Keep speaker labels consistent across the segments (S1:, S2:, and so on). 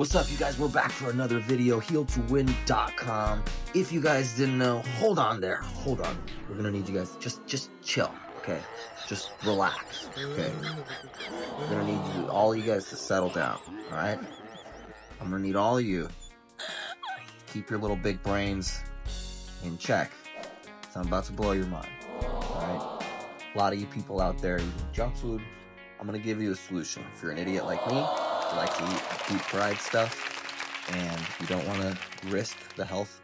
S1: What's up, you guys? We're back for another video, heal2win.com. If you guys didn't know, hold on there, hold on. We're gonna need you guys, just chill, okay? Just relax, okay? We're gonna need all you guys to settle down, all right? I'm gonna need all of you to keep your little big brains in check. So I'm about to blow your mind, all right? A lot of you people out there eating junk food. I'm gonna give you a solution. If you're an idiot like me, you like to eat deep fried stuff, and you don't want to risk the health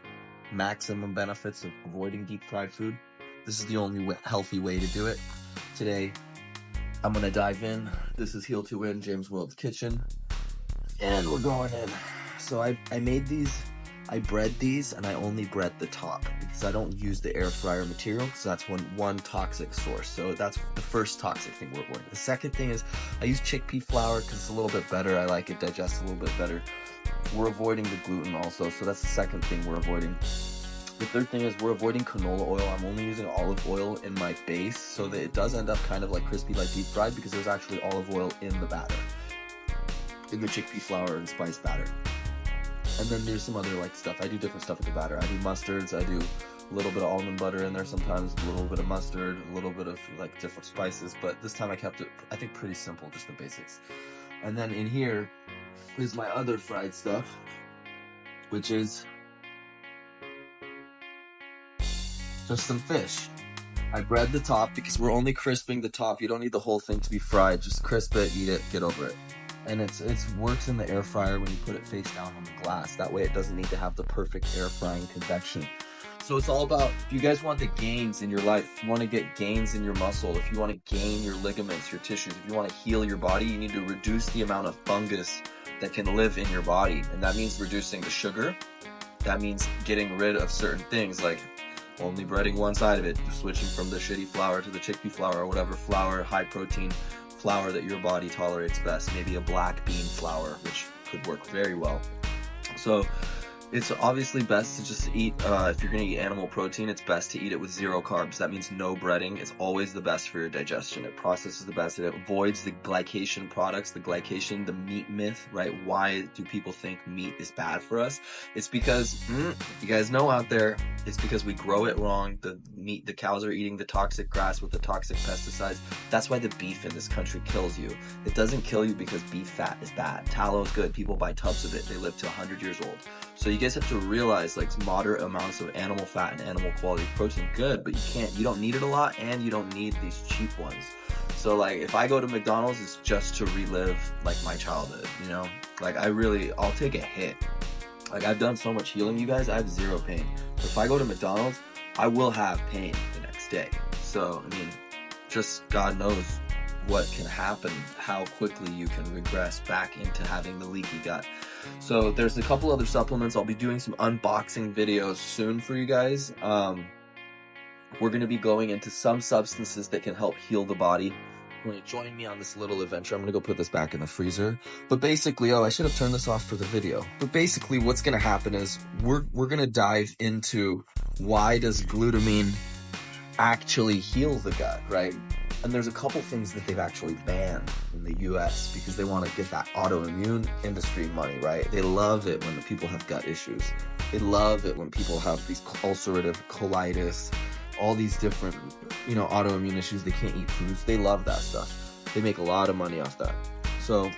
S1: maximum benefits of avoiding deep fried food, this is the only healthy way to do it. Today, I'm gonna dive in. This is Heal to Win, James World's Kitchen, and we're going in. So I made these, I bred these, and I only bred the top because I don't use the air fryer material, because that's one toxic source. So that's the first toxic thing we're avoiding. The second thing is I use chickpea flour because it's a little bit better. I like it digests a little bit better. We're avoiding the gluten also, so that's the second thing we're avoiding. The third thing is we're avoiding canola oil. I'm only using olive oil in my base, so that it does end up kind of like crispy, like deep fried, because there's actually olive oil in the batter, in the chickpea flour and spice batter. And then there's some other like stuff. I do different stuff with the batter. I do mustards. I do a little bit of almond butter in there sometimes, a little bit of mustard, a little bit of like different spices. But this time I kept it, I think, pretty simple, just the basics. And then in here is my other fried stuff, which is just some fish. I bred the top because we're only crisping the top. You don't need the whole thing to be fried. Just crisp it, eat it, get over it. And it works in the air fryer when you put it face down on the glass. That way it doesn't need to have the perfect air frying convection. So it's all about, if you guys want the gains in your life, if you want to get gains in your muscle, if you want to gain your ligaments, your tissues, if you want to heal your body, you need to reduce the amount of fungus that can live in your body. And that means reducing the sugar. That means getting rid of certain things, like only breading one side of it, switching from the shitty flour to the chickpea flour, or whatever flour, high protein flour that your body tolerates best. Maybe a black bean flour, which could work very well. So it's obviously best to just eat, if you're going to eat animal protein, it's best to eat it with 0 carbs. That means no breading. It's always the best for your digestion. It processes the best. It avoids the glycation products, the meat myth, right? Why do people think meat is bad for us? It's because, you guys know out there, it's because we grow it wrong. The cows are eating the toxic grass with the toxic pesticides. That's why the beef in this country kills you. It doesn't kill you because beef fat is bad. Tallow is good. People buy tubs of it. They live to 100 years old. So you guys have to realize, like, moderate amounts of animal fat and animal quality protein, good, but you don't need it a lot, and you don't need these cheap ones. So like, if I go to McDonald's, it's just to relive like my childhood, you know? Like, I'll take a hit. Like, I've done so much healing, you guys, I have 0 pain. But if I go to McDonald's, I will have pain the next day. So, I mean, just God knows what can happen, how quickly you can regress back into having the leaky gut. So there's a couple other supplements. I'll be doing some unboxing videos soon for you guys. We're going to be going into some substances that can help heal the body. You're going to join me on this little adventure. I'm going to go put this back in the freezer. But basically, I should have turned this off for the video. But basically what's going to happen is we're going to dive into why does glutamine actually heal the gut, right? And there's a couple things that they've actually banned in the US because they want to get that autoimmune industry money, right? They love it when the people have gut issues. They love it when people have these ulcerative colitis, all these different, autoimmune issues. They can't eat foods. They love that stuff. They make a lot of money off that. So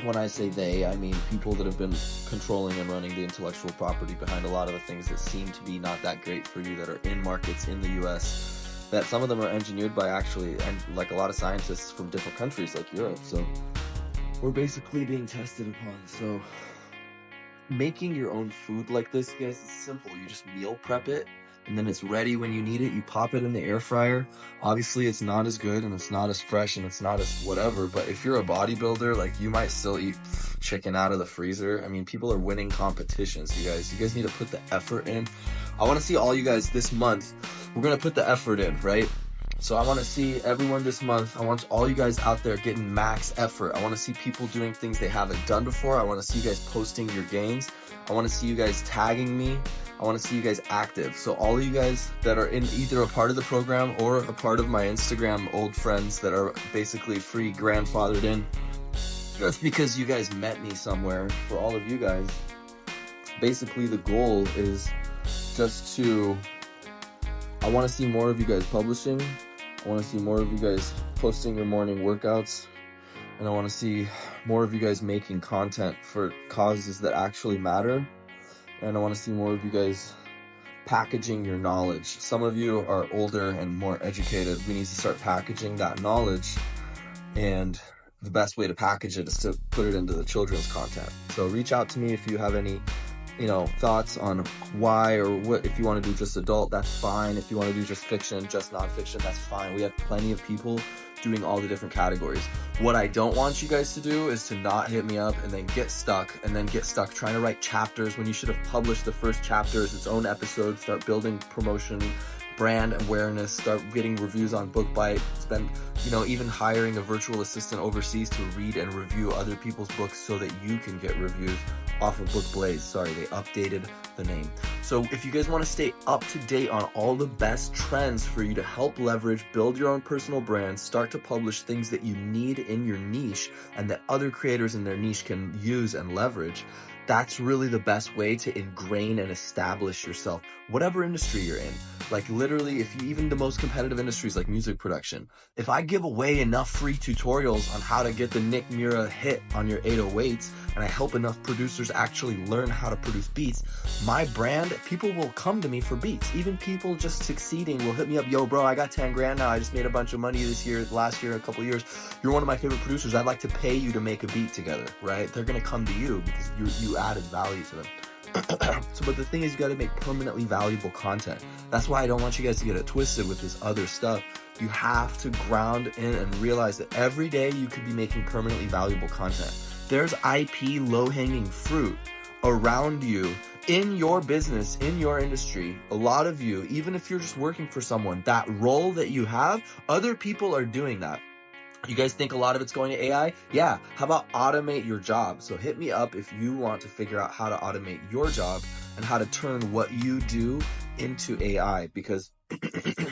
S1: when I say they, I mean people that have been controlling and running the intellectual property behind a lot of the things that seem to be not that great for you, that are in markets in the US, that some of them are engineered by like a lot of scientists from different countries like Europe. So we're basically being tested upon. So making your own food like this, guys, is simple. You just meal prep it, and then it's ready when you need it. You pop it in the air fryer. Obviously it's not as good, and it's not as fresh, and it's not as whatever, but if you're a bodybuilder, like, you might still eat chicken out of the freezer. I mean, people are winning competitions, you guys need to put the effort in. I want to see all you guys this month. We're going to put the effort in, right? So I want to see everyone this month. I want all you guys out there getting max effort. I want to see people doing things they haven't done before. I want to see you guys posting your gains. I want to see you guys tagging me. I want to see you guys active. So all of you guys that are in either a part of the program or a part of my Instagram old friends that are basically free grandfathered in, just because you guys met me somewhere. For all of you guys, basically the goal is just to, I want to see more of you guys publishing. I want to see more of you guys posting your morning workouts. And I want to see more of you guys making content for causes that actually matter. And I want to see more of you guys packaging your knowledge. Some of you are older and more educated. We need to start packaging that knowledge. And the best way to package it is to put it into the children's content. So reach out to me if you have any, thoughts on why or what. If you want to do just adult, that's fine. If you want to do just fiction, just nonfiction, that's fine. We have plenty of people doing all the different categories. What I don't want you guys to do is to not hit me up and then get stuck trying to write chapters when you should have published the first chapter as its own episode. Start building promotion, brand awareness, start getting reviews on BookBite, spend, even hiring a virtual assistant overseas to read and review other people's books so that you can get reviews off of BookBlaze. Sorry, they updated the name. So if you guys want to stay up to date on all the best trends for you to help leverage, build your own personal brand, start to publish things that you need in your niche and that other creators in their niche can use and leverage, that's really the best way to ingrain and establish yourself, whatever industry you're in. Like literally, even the most competitive industries like music production, if I give away enough free tutorials on how to get the Nick Mira hit on your 808s, and I help enough producers actually learn how to produce beats, my brand, people will come to me for beats. Even people just succeeding will hit me up, yo bro, I got 10 grand now, I just made a bunch of money last year, a couple of years. You're one of my favorite producers, I'd like to pay you to make a beat together, right? They're gonna come to you because you added value to them. But the thing is, you got to make permanently valuable content. That's why I don't want you guys to get it twisted with this other stuff. You have to ground in and realize that every day you could be making permanently valuable content. There's IP low-hanging fruit around you in your business, in your industry. A lot of you, even if you're just working for someone, that role that you have, other people are doing that. You guys think a lot of it's going to AI? Yeah. How about automate your job? So hit me up if you want to figure out how to automate your job and how to turn what you do into AI, because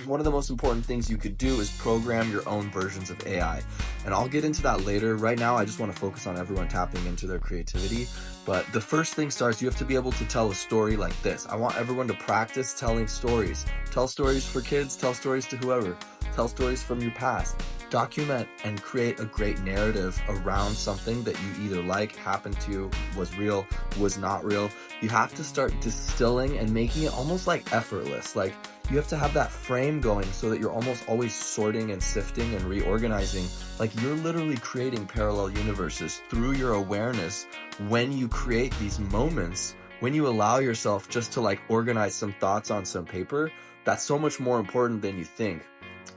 S1: one of the most important things you could do is program your own versions of AI. And I'll get into that later. Right now, I just want to focus on everyone tapping into their creativity. But the first thing starts, you have to be able to tell a story like this. I want everyone to practice telling stories. Tell stories for kids, tell stories to whoever. Tell stories from your past. Document and create a great narrative around something that you either like, happened to you, was real, was not real. You have to start distilling and making it almost like effortless. Like you have to have that frame going so that you're almost always sorting and sifting and reorganizing. Like you're literally creating parallel universes through your awareness when you create these moments, when you allow yourself just to like organize some thoughts on some paper. That's so much more important than you think.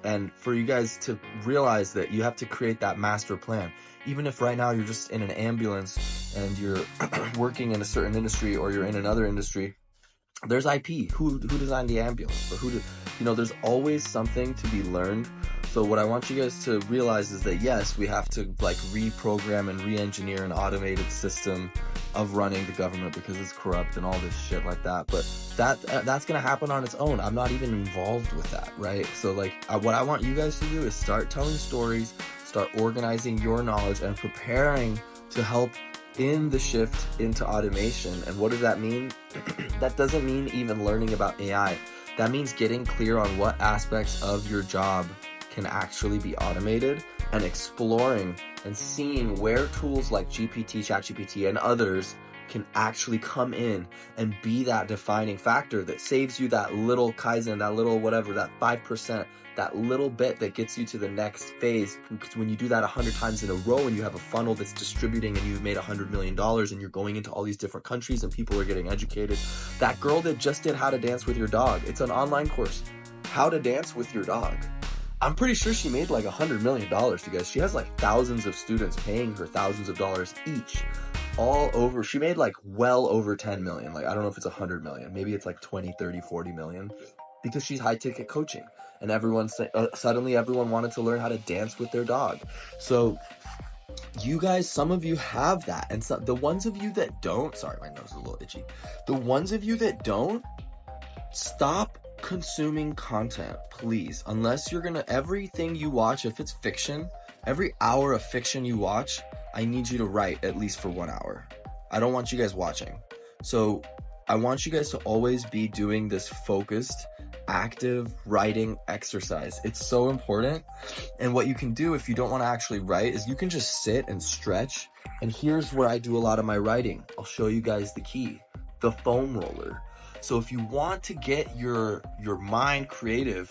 S1: And for you guys to realize that you have to create that master plan. Even if right now you're just in an ambulance and you're working in a certain industry or you're in another industry, there's IP. Who designed the ambulance? Or there's always something to be learned. So what I want you guys to realize is that yes, we have to like reprogram and re-engineer an automated system of running the government because it's corrupt and all this shit like that. But that's gonna happen on its own. I'm not even involved with that, right? So like what I want you guys to do is start telling stories, start organizing your knowledge and preparing to help in the shift into automation. And what does that mean? That doesn't mean even learning about AI. That means getting clear on what aspects of your job can actually be automated and exploring and seeing where tools like GPT, ChatGPT, and others can actually come in and be that defining factor that saves you that little Kaizen, that little whatever, that 5%, that little bit that gets you to the next phase. Because when you do that 100 times in a row and you have a funnel that's distributing and you've made $100 million and you're going into all these different countries and people are getting educated. That girl that just did How to Dance with Your Dog, it's an online course, How to Dance with Your Dog. I'm pretty sure she made like $100 million, you guys. She has like thousands of students paying her thousands of dollars each all over. She made like well over 10 million. Like, I don't know if it's 100 million. Maybe it's like 20, 30, 40 million because she's high ticket coaching and suddenly everyone wanted to learn how to dance with their dog. So you guys, some of you have that. And so the ones of you that don't, sorry, my nose is a little itchy. The ones of you that don't, stop consuming content, please. Unless you're gonna, everything you watch, if it's fiction, Every hour of fiction you watch, I need you to write at least for 1 hour. I don't want you guys watching. So I want you guys to always be doing this focused, active writing exercise. It's so important. And what you can do if you don't want to actually write is you can just sit and stretch. And here's where I do a lot of my writing. I'll show you guys the key, the foam roller. So if you want to get your mind creative,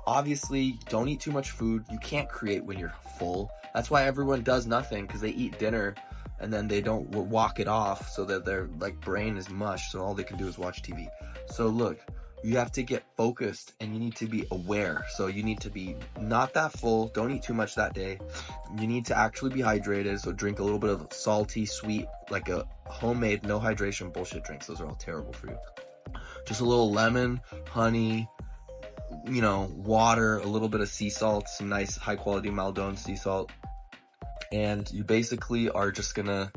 S1: obviously don't eat too much food. You can't create when you're full. That's why everyone does nothing, because they eat dinner and then they don't walk it off, so that their like brain is mush, so all they can do is watch TV. So look, you have to get focused and you need to be aware. So you need to be not that full. Don't eat too much that day. You need to actually be hydrated. So drink a little bit of salty, sweet, like a homemade, no hydration bullshit drinks. Those are all terrible for you. Just a little lemon, honey, you know, water, a little bit of sea salt, some nice high quality Maldon sea salt. And you basically are just gonna,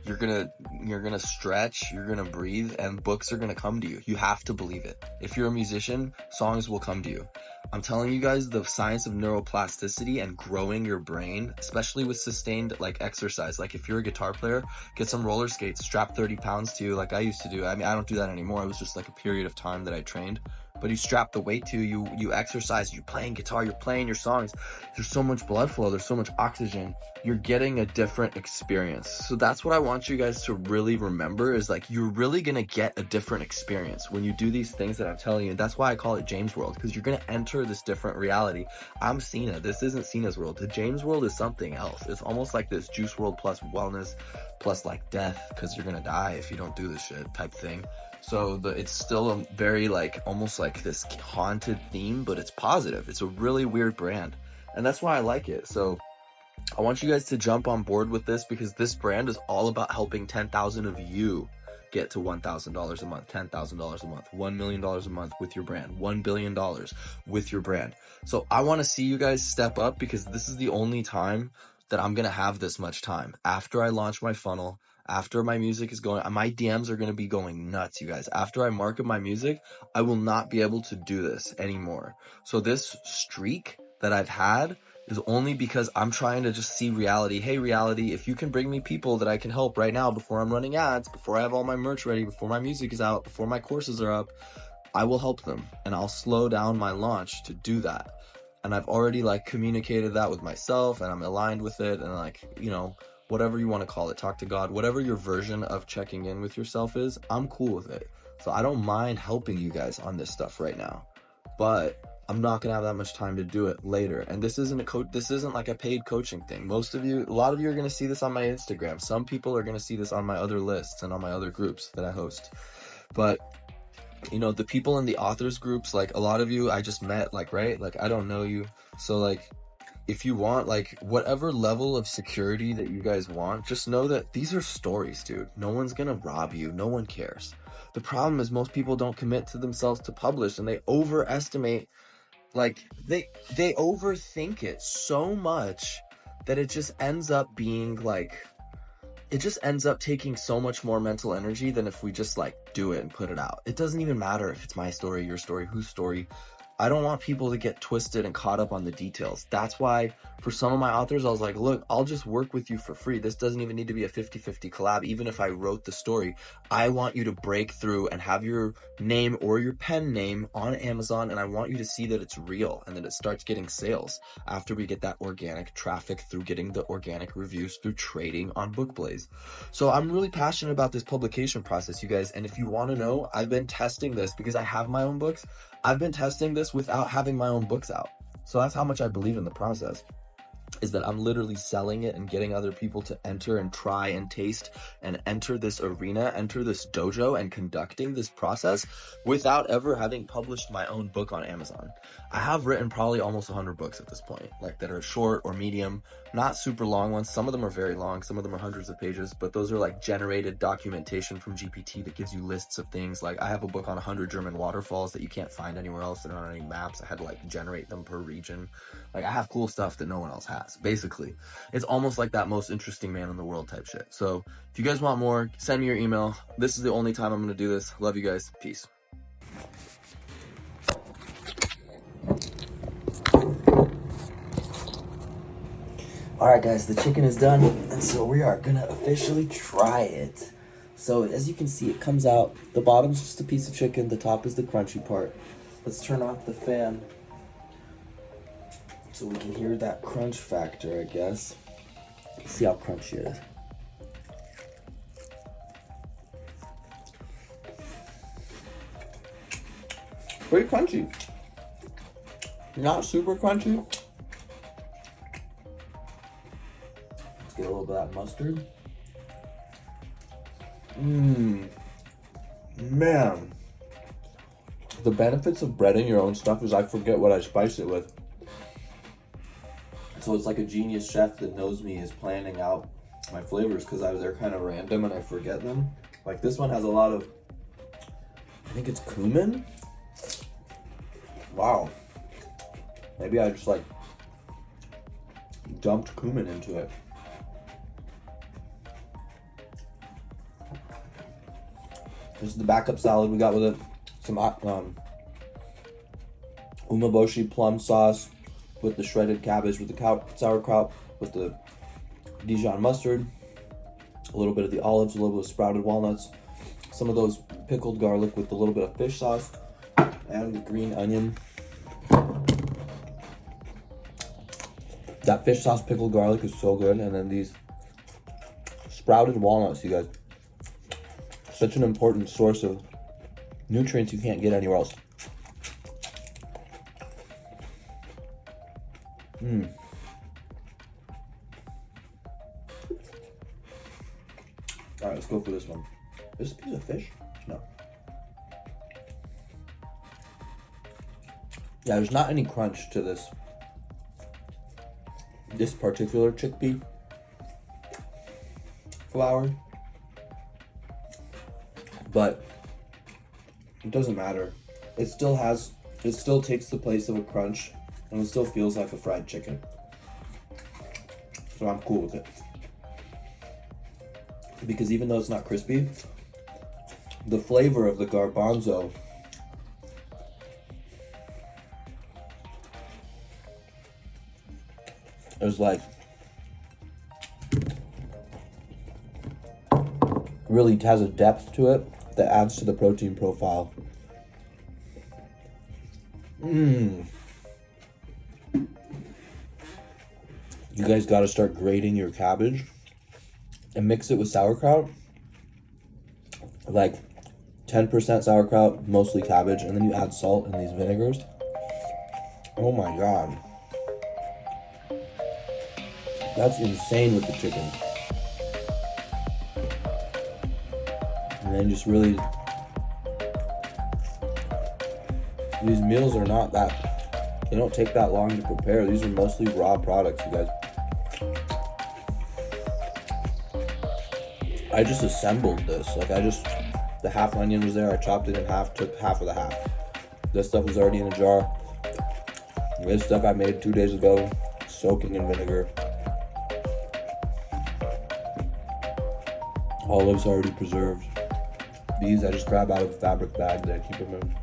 S1: you're gonna stretch, you're gonna breathe, and books are gonna come to you. You have to believe it. If you're a musician, songs will come to you. I'm telling you guys the science of neuroplasticity and growing your brain, especially with sustained like exercise. Like if you're a guitar player, get some roller skates, strap 30 pounds to you like I used to do. I mean, I don't do that anymore. It was just like a period of time that I trained. But you strap the weight to you exercise, you're playing guitar, you're playing your songs. There's so much blood flow, there's so much oxygen. You're getting a different experience. So that's what I want you guys to really remember, is like you're really gonna get a different experience when you do these things that I'm telling you. And that's why I call it James World, because you're gonna enter this different reality. I'm Cena, this isn't Cena's world. The James World is something else. It's almost like this Juice World plus wellness plus like death, because you're gonna die if you don't do this shit type thing. So it's still a very like almost like this haunted theme, but it's positive. It's a really weird brand, and that's why I like it. So I want you guys to jump on board with this, because this brand is all about helping 10,000 of you get to $1,000 a month, $10,000 a month, $1 million a month with your brand, $1 billion with your brand. So I want to see you guys step up, because this is the only time that I'm going to have this much time. After I launch my funnel, after my music is going, my DMs are going to be going nuts, you guys. After I market my music, I will not be able to do this anymore. So this streak that I've had is only because I'm trying to just see reality. Hey, reality, if you can bring me people that I can help right now before I'm running ads, before I have all my merch ready, before my music is out, before my courses are up, I will help them, and I'll slow down my launch to do that. And I've already like communicated that with myself, and I'm aligned with it, and like, you know, whatever you want to call it, talk to God, whatever your version of checking in with yourself is, I'm cool with it. So I don't mind helping you guys on this stuff right now, but I'm not gonna have that much time to do it later. And this isn't this isn't like a paid coaching thing. Most of you, a lot of you are gonna see this on my Instagram. Some people are gonna see this on my other lists and on my other groups that I host. But you know, the people in the authors groups, like a lot of you I just met, like, right? Like I don't know you. So like, if you want like whatever level of security that you guys want, just know that these are stories, dude. No one's gonna rob you. No one cares. The problem is most people don't commit to themselves to publish, and they overestimate, like they overthink it so much that it just ends up being like, it just ends up taking so much more mental energy than if we just like do it and put it out. It doesn't even matter if it's my story, your story, whose story. I don't want people to get twisted and caught up on the details. That's why for some of my authors, I was like, look, I'll just work with you for free. This doesn't even need to be a 50-50 collab. Even if I wrote the story, I want you to break through and have your name or your pen name on Amazon. And I want you to see that it's real and that it starts getting sales after we get that organic traffic through getting the organic reviews through trading on BookBlaze. So I'm really passionate about this publication process, you guys. And if you want to know, I've been testing this because I have my own books. I've been testing this without having my own books out. So that's how much I believe in the process, is that I'm literally selling it and getting other people to enter and try and taste and enter this arena, enter this dojo, and conducting this process without ever having published my own book on Amazon. I have written probably almost 100 books at this point, like that are short or medium, not super long ones. Some of them are very long, some of them are hundreds of pages, but those are like generated documentation from GPT that gives you lists of things. Like I have a book on 100 German waterfalls that you can't find anywhere else. They're not on any maps. I had to like generate them per region. Like I have cool stuff that no one else has. Basically, it's almost like that most interesting man in the world type shit. So if you guys want more, send me your email. This is the only time I'm going to do this. Love you guys. Peace. Alright guys, the chicken is done, and so we are gonna officially try it. So as you can see, it comes out, the bottom's just a piece of chicken, the top is the crunchy part. Let's turn off the fan so we can hear that crunch factor, I guess. Let's see how crunchy it is. Pretty crunchy. Not super crunchy. Let's get a little bit of that mustard. Man. The benefits of breading your own stuff is I forget what I spice it with. So it's like a genius chef that knows me is planning out my flavors because they're kind of random and I forget them. Like this one has a lot of, I think it's cumin. Wow. Maybe I just like dumped cumin into it. This is the backup salad we got with it. Some umeboshi plum sauce with the shredded cabbage, with the sauerkraut, with the Dijon mustard, a little bit of the olives, a little bit of sprouted walnuts, some of those pickled garlic with a little bit of fish sauce, and the green onion. That fish sauce pickled garlic is so good, and then these sprouted walnuts, you guys. Such an important source of nutrients you can't get anywhere else. Alright, let's go for this one. Is this a piece of fish? No. Yeah, there's not any crunch to this particular chickpea flour, but it doesn't matter. It still takes the place of a crunch, and it still feels like a fried chicken. So I'm cool with it. Because even though it's not crispy, the flavor of the garbanzo is like really has a depth to it that adds to the protein profile. You guys got to start grating your cabbage and mix it with sauerkraut. Like 10% sauerkraut, mostly cabbage, and then you add salt and these vinegars. Oh my god. That's insane with the chicken. And then just really, these meals are not that, they don't take that long to prepare. These are mostly raw products, you guys. I just assembled this. Like the half onion was there, I chopped it in half, took half of the half. This stuff was already in a jar. This stuff I made 2 days ago, soaking in vinegar. Olives already preserved. These I just grab out of a fabric bag that I keep them in.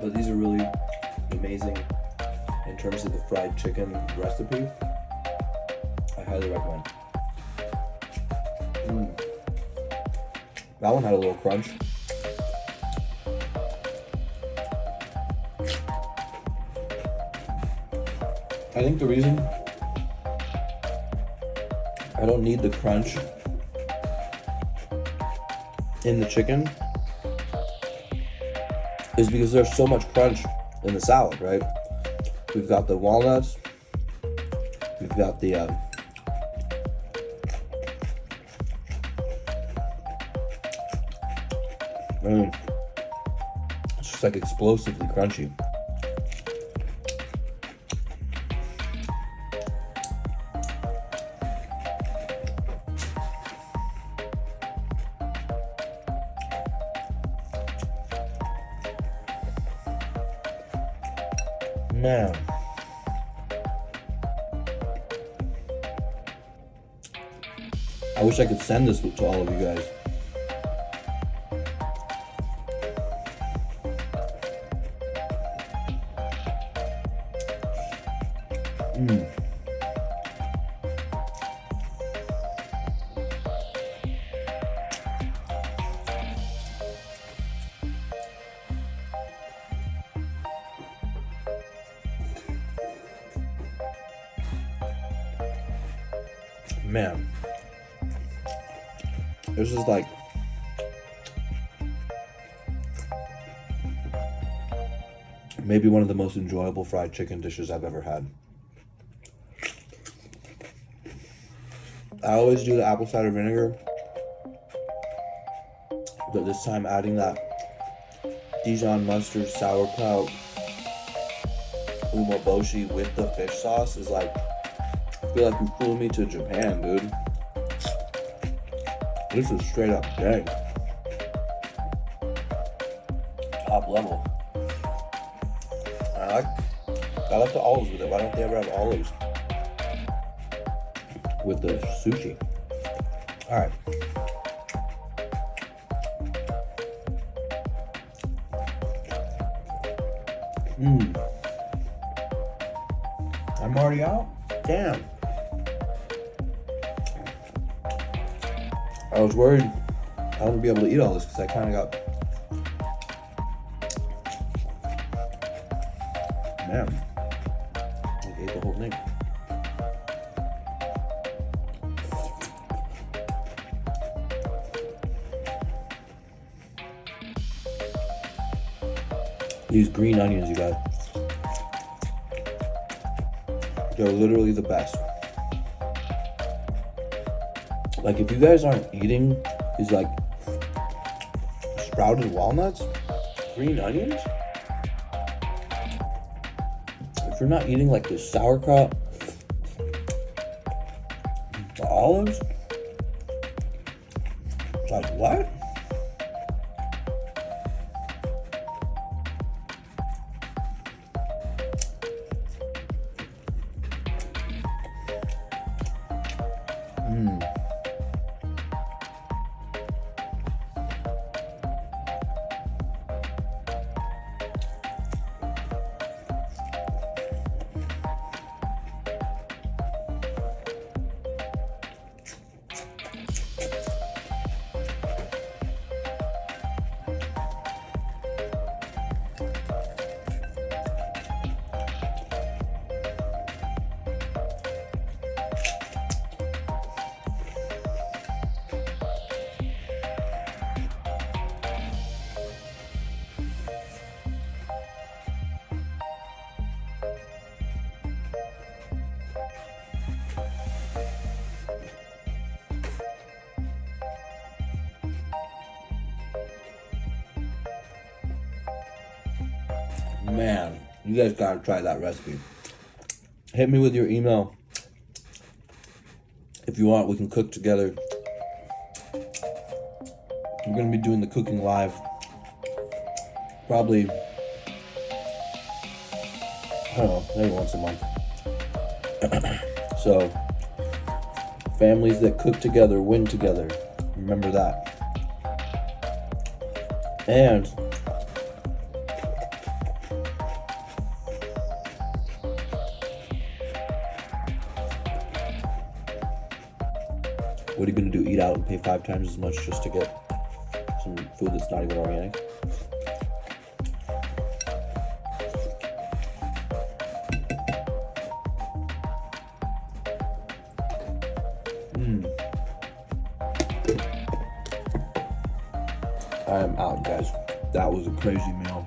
S1: But these are really amazing in terms of the fried chicken recipe. I highly recommend. That one had a little crunch. I think the reason I don't need the crunch in the chicken is because there's so much crunch in the salad, right? We've got the walnuts, we've got the it's just like explosively crunchy. Man, I wish I could send this to all of you guys.
S2: Man, this is like maybe one of the most enjoyable fried chicken dishes I've ever had. I always do the apple cider vinegar, but this time adding that Dijon mustard, sauerkraut, umeboshi with the fish sauce is like, I feel like you flew me to Japan, dude. This is straight up dang. Top level. I like the olives with it. Why don't they ever have olives with the sushi? All right. I'm already out? Damn. I was worried I wouldn't be able to eat all this because I kind of got... Man. I ate the whole thing. These green onions, you guys. They're literally the best. Like, if you guys aren't eating these, like, sprouted walnuts, green onions, if you're not eating, like, the sauerkraut, the olives, like, what? Man, you guys gotta try that recipe. Hit me with your email. If you want, we can cook together. I'm gonna be doing the cooking live. Probably, I don't know, maybe once a month. So, families that cook together win together. Remember that. And what are you gonna do? Eat out and pay 5 times as much just to get some food that's not even organic? I am out, guys. That was a crazy meal.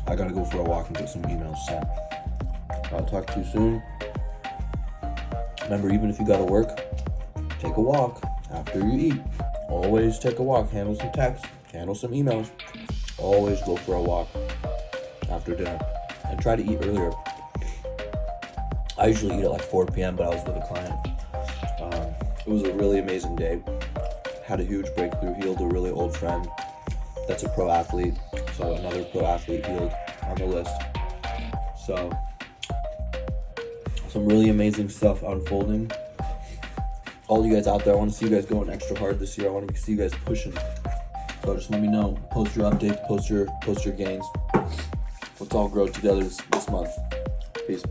S2: I gotta go for a walk and get some emails sent. I'll talk to you soon. Remember, even if you gotta work, take a walk after you eat. Always take a walk. Handle some texts. Handle some emails. Always go for a walk after dinner. And try to eat earlier. I usually eat at like 4 p.m., but I was with a client. It was a really amazing day. Had a huge breakthrough. Healed a really old friend that's a pro athlete. So another pro athlete healed on the list. So some really amazing stuff unfolding. All you guys out there, I want to see you guys going extra hard this year. I want to see you guys pushing. So just let me know. Post your updates. Post your gains. Let's all grow together this month. Peace.